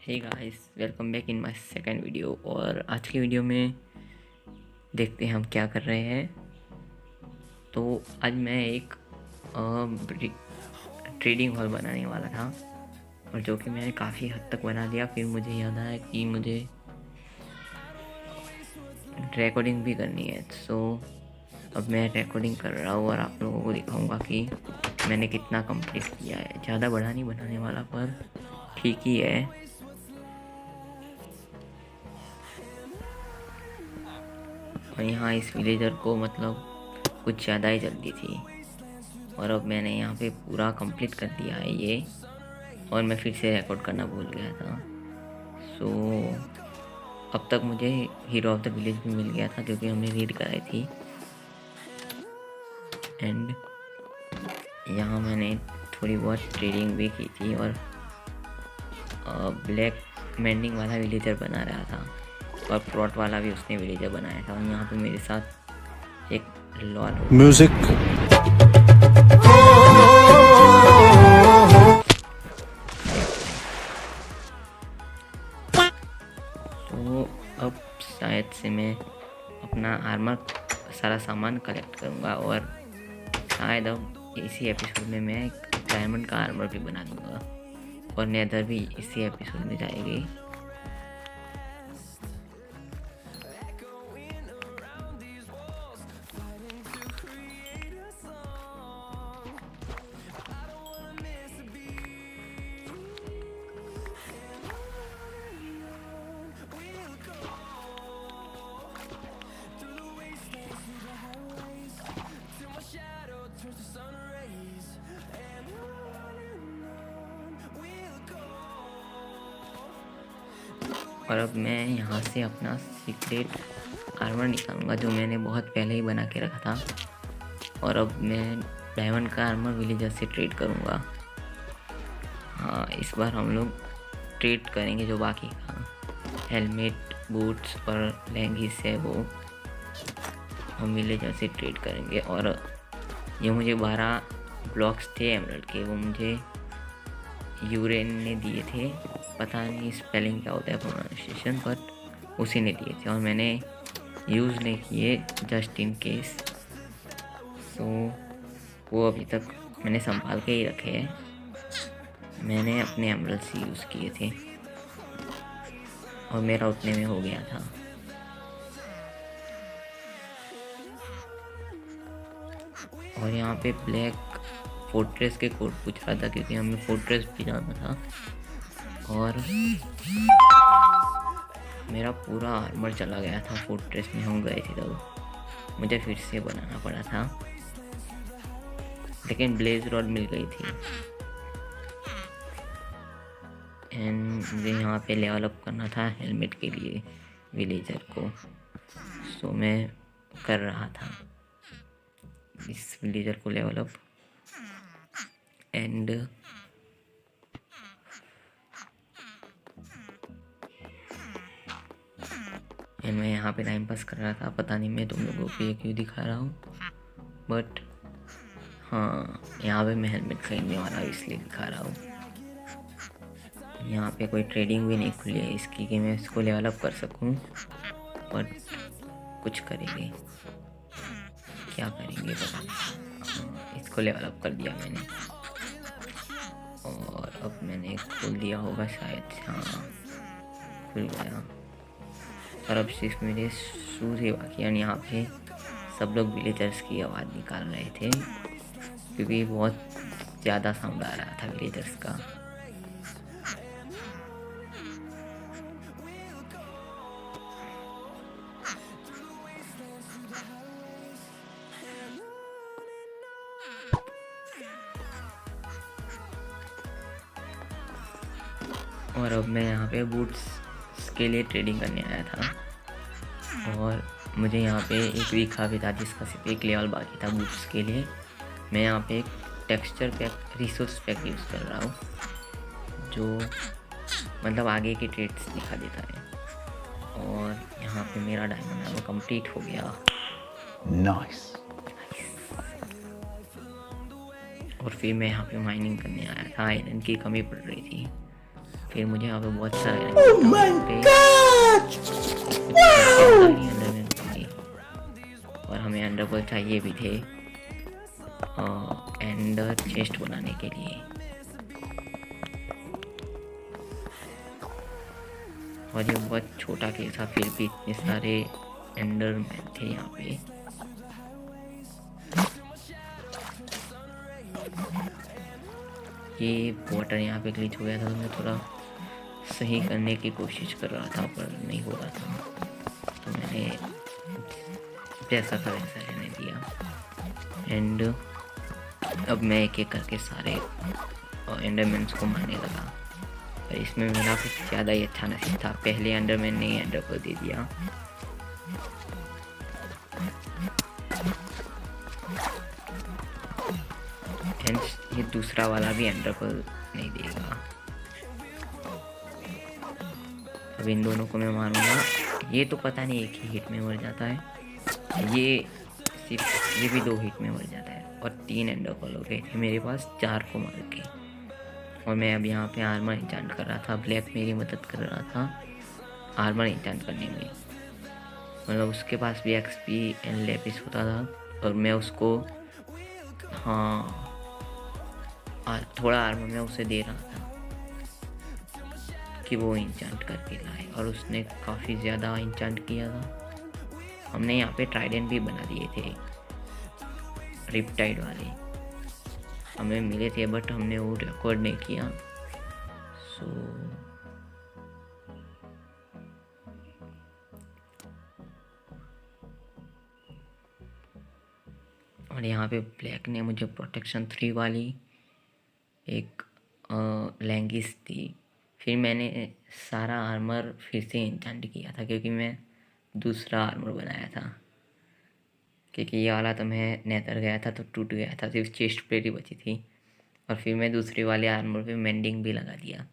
Hey guys, welcome back in my second video. और आज की वीडियो में देखते हैं हम क्या कर रहे हैं। तो आज मैं एक ट्रेडिंग हॉल बनाने वाला था, और जो कि मैंने काफ़ी हद तक बना दिया। फिर मुझे याद आया कि मुझे रिकॉर्डिंग भी करनी है। सो अब मैं रिकॉर्डिंग कर रहा हूँ और आप लोगों को दिखाऊंगा कि मैंने कितना कंप्लीट किया है। ज़्यादा बड़ा नहीं बनाने वाला, पर ठीक ही है। और यहाँ इस विलेजर को मतलब कुछ ज़्यादा ही जल्दी थी, और अब मैंने यहाँ पे पूरा कंप्लीट कर दिया है ये। और मैं फिर से रिकॉर्ड करना भूल गया था। सो अब तक मुझे हीरो ऑफ द विलेज भी मिल गया था, जो कि हमने रीड कराई थी। एंड यहाँ मैंने थोड़ी बहुत ट्रेडिंग भी की थी, और ब्लैक मेंडिंग वाला विलेजर बना रहा था, और प्लॉट वाला भी उसने विलेजर बनाया था। और यहाँ पे मेरे साथ एक लॉल म्यूजिक। तो अब शायद से मैं अपना आर्मर सारा सामान कलेक्ट करूँगा, और शायद अब इसी एपिसोड में मैं एक डायमंड का आर्मर भी बना दूँगा, और नेदर भी इसी एपिसोड में जाएगी। और अब मैं यहाँ से अपना सीक्रेट आर्मर निकालूंगा, जो मैंने बहुत पहले ही बना के रखा था। और अब मैं डायमंड का आर्मर विलेजर से ट्रेड करूँगा। हाँ, इस बार हम लोग ट्रेड करेंगे जो बाकी का हेलमेट, बूट्स और लेगिंग्स है, वो हम विलेजर से ट्रेड करेंगे। और ये मुझे 12 ब्लॉक्स थे एमरल्ड के, वो मुझे यूरेन ने दिए थे। पता नहीं स्पेलिंग क्या होता है, प्रोनाउंसिएशन, बट उसी ने दिए थे, और मैंने यूज़ नहीं किए जस्ट इन केस। सो वो अभी तक मैंने संभाल के ही रखे हैं। मैंने अपने एमरल्ड से यूज़ किए थे, और मेरा उतने में हो गया था। और यहाँ पे ब्लैक फोर्ट्रेस के कोड पूछ रहा था, क्योंकि हमें फोर्ट्रेस भी जाना था। और मेरा पूरा आर्मर चला गया था फोर्ट्रेस में हम गए थे, तब मुझे फिर से बनाना पड़ा था, लेकिन ब्लेज रॉड मिल गई थी। एंड मुझे यहाँ पे लेवल अप करना था हेलमेट के लिए विलेजर को। सो मैं कर रहा था इस विलेजर को लेवल अप। एंड मैं यहाँ पे टाइम पास कर रहा था। पता नहीं मैं तुम लोगों को ये क्यों दिखा रहा हूँ, बट हाँ, यहाँ पे मैं हेलमेट खरीदने वाला हूँ, इसलिए दिखा रहा हूँ। यहाँ पे कोई ट्रेडिंग भी नहीं खुली है इसकी कि मैं इसको लेवल अप कर सकूँ, बट कुछ करेंगे, क्या करेंगे पता नहीं। हाँ, इसको लेवल अप कर दिया मैंने, और अब मैंने खोल दिया होगा शायद। हाँ, खुल गया। और अब सिर्फ मेरे शूज़ ही बाकी हैं। यहाँ पे सब लोग विलेजर्स की आवाज़ निकाल रहे थे, क्योंकि बहुत ज़्यादा साउंड आ रहा था विलेजर्स का। और अब मैं यहाँ पे बूट्स के लिए ट्रेडिंग करने आया था, और मुझे यहाँ पे एक वीक भी था जिसका सिर्फ एक लेवल बाकी था बूट्स के लिए। मैं यहाँ पे एक texture pack, resource pack use कर रहा हूँ, जो मतलब आगे के ट्रेड्स दिखा देता है। और यहाँ पे मेरा डायमंड आर्मर कंप्लीट हो गया। नाइस। और फिर मैं यहाँ पे माइनिंग करने आया था। आयरन की कमी पड़ रही थी, फिर मुझे यहाँ पे बहुत सारा oh my God! और हमें अंडरवर्ल्ड चाहिए भी थे एंडर चेस्ट बनाने के लिए। और ये बहुत छोटा केस था, फिर भी इतने सारे एंडरमैन थे यहाँ पे। ये वाटर यहाँ पे ग्लिच हो गया था, तो मैं थोड़ा सही करने की कोशिश कर रहा था पर नहीं हो रहा था, तो मैंने जैसा था वैसा रहने दिया। एंड अब मैं एक एक करके सारे एंडरमैन्स को मारने लगा। पर इसमें मेरा कुछ ज़्यादा ही अच्छा नसीब था, पहले एंडरमैन ने एंडर को दे दिया। एंड ये दूसरा वाला भी एंडर को नहीं देगा। अब इन दोनों को मैं मारूंगा। ये तो पता नहीं एक ही हिट में मर जाता है, ये भी 2 हिट में मर जाता है। और 3 एंडर कॉल हो गए थे मेरे पास 4 को मार के। और मैं अब यहाँ पे आर्मर इंचांट कर रहा था, ब्लैक मेरी मदद कर रहा था आर्मर इंचांट करने में। मतलब उसके पास भी एक्सपी एंड लेपिस होता था और मैं उसको थोड़ा आर्मर मैं उसे दे रहा था कि वो इंचांट करके लाए, और उसने काफ़ी ज़्यादा इंचांट किया था। हमने यहाँ पे ट्राइडेंट भी बना दिए थे, रिपटाइड वाले हमें मिले थे, बट हमने वो रिकॉर्ड नहीं किया। और यहाँ पे ब्लैक ने मुझे प्रोटेक्शन 3 वाली एक लैंगिस दी। फिर मैंने सारा आर्मर फिर से इंचांट किया था, क्योंकि मैं दूसरा आर्मर बनाया था, क्योंकि ये वाला तो मैं नेदर गया था तो टूट गया था, सिर्फ चेस्ट प्लेट ही बची थी। और फिर मैं दूसरे वाले आर्मर पे मेंडिंग भी लगा दिया,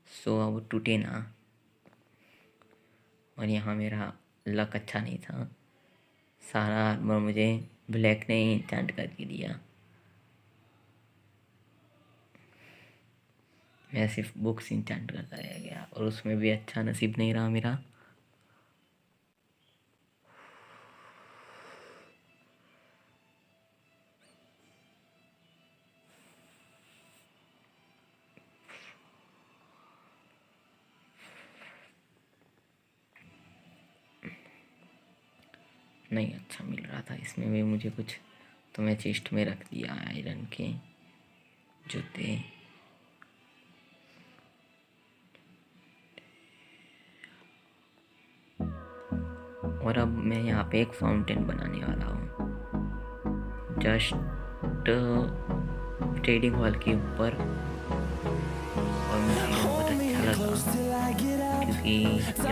सो अब टूटे ना। और यहाँ मेरा लक अच्छा नहीं था, सारा आर्मर मुझे ब्लैक ने ही इंचांट करके दिया। मैं सिर्फ बुक्स इंचांट करता रह गया, और उसमें भी अच्छा नसीब नहीं रहा मेरा। नहीं अच्छा मिल रहा था इसमें भी मुझे कुछ, तो मैं चेस्ट में रख दिया आयरन के जूते। और अब मैं यहाँ पे एक फाउंटेन बनाने वाला हूँ जस्ट ट्रेडिंग हॉल के ऊपर। और मुझे बहुत अच्छा लगा क्योंकि ये अच्छा था।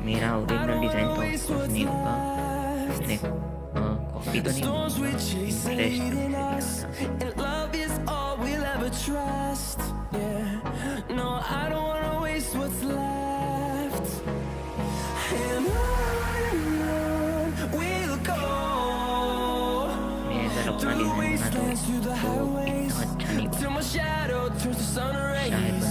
मेरा ओरिजिनल डिज़ाइन तो ऑफकोर्स नहीं होगा, मैंने कॉपी तो नहीं होगा, मैं अगर अपना डिज़ाइन बना तो इतना अच्छा नहीं बना, शायद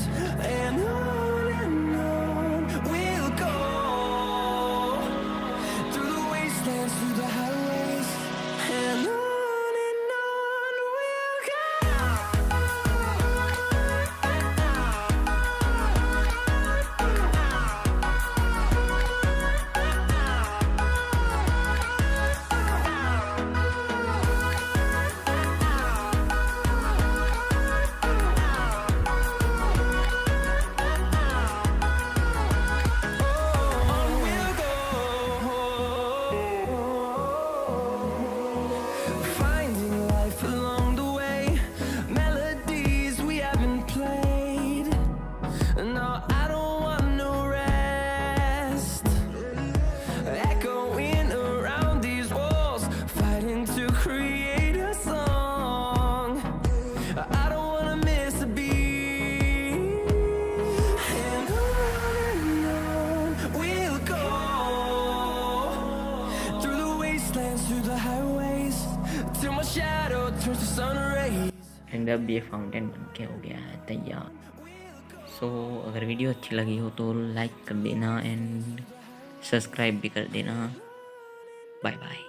अब ये फाउंटेन बन के हो गया है तैयार। सो अगर वीडियो अच्छी लगी हो तो लाइक कर देना एंड सब्सक्राइब भी कर देना। Bye bye.